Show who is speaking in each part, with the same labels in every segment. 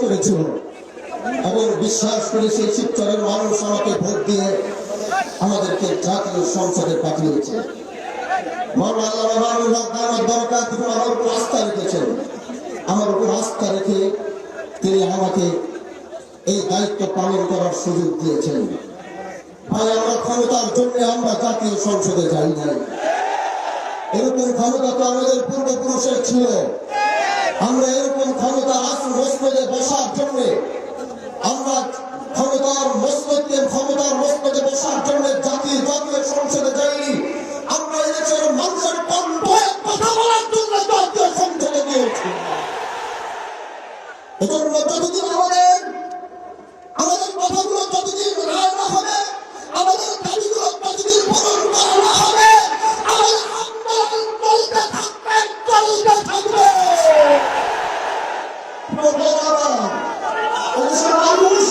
Speaker 1: করেছিল এবং বিশ্বাস করে সেই শিবচরের মানুষ আমাকে ভোট দিয়ে আমাদেরকে জাতীয় সংসদে পাঠিয়েছে। আমার উপর আস্থা রেখেছেন, আমার উপর আস্থা রেখে তিনি আমাকে এই দায়িত্ব পালন করার সুযোগ দিয়েছেন। ভাই, আমরা ক্ষমতার জন্য আমরা জাতীয় সংসদে যাই নাই। এরকম ক্ষমতা তো আমাদের পূর্বপুরুষের ছিল। আমরা এরকম ক্ষমতা আসন মসনদে বসার জন্য, আমরা ক্ষমতার মসনদে বসার জন্য জাতীয় সংসদে যাইনি। আমরা এদেশের মানুষের কণ্ঠ কথা বলার জন্য জাতীয় সংসদে গিয়েছি। এজন্য যতদিন আমাদের কথাগুলো যতদিন রায় না হবে, আমাদের দাবিগুলো যতদিন পূরণ করা না হবে, আমাদের আন্দোলন চলতে থাকবে, চলতে থাকবে। মানুষ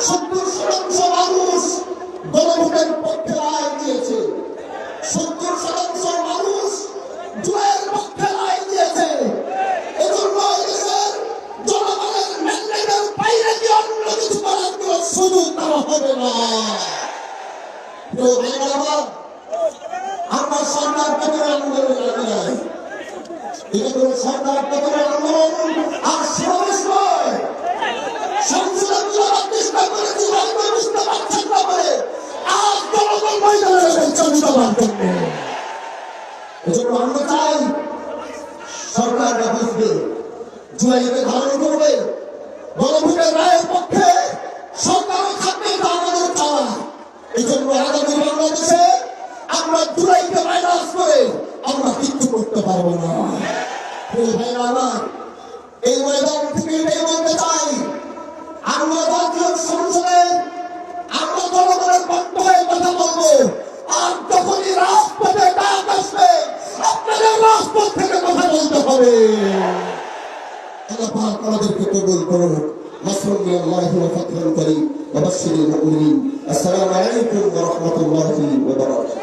Speaker 1: 70% মানুষ গণভোটের পক্ষে রায় দিয়েছে, 70% মানুষ জুয়ের পক্ষে রায় দিয়েছে। এজন্য এদেশের জনগণের ম্যান্ডেটের বাইরে কি অন্য কিছু করার কোনো সুযোগ দেওয়া হবে না। আমরা সরকার পতনের আন্দোলন লাগে নাই, এটা কোনো সরকার পতনের আন্দোলন আর সমাবেশ নয়। সংসদের চেষ্টা করেছি, হয়তো বুঝতে পারছেন না বলে আজ জনগণ ময়দানে রয়েছে জনগণের জন্য। এজন্য আমরা চাই সরকাররা বুঝবে, জুলাইকে ধারণ করবে, গণভোটের রায়ের পক্ষে সরকারও থাকবে, এটা আমাদের চাওয়া। এই জন্য আগামী বাংলাদেশে আমরা জুলাইকে মাইনাস করে আমরা কিচ্ছু করতে পারবো না। আমার এই ময়দান থেকে এটাই বলতে চাই, আমরা জাতীয় সংসদে আমরা জনগণের কণ্ঠ হয়ে কথা বলবো। আর যখনই রাজপথে ডাক আসবে, আপনাদের রাজপথ থেকে কথা বলতে হবে। আল্লাহ পাক আমাদেরকে কবুল করুন। নাসরুল্লাহি ওয়া ফাতহুল করিম ওয়া বাশশিরিল মুমিনিন। আসসালামু আলাইকুম ওয়া রাহমাতুল্লাহি ওয়া বারাকাতুহু।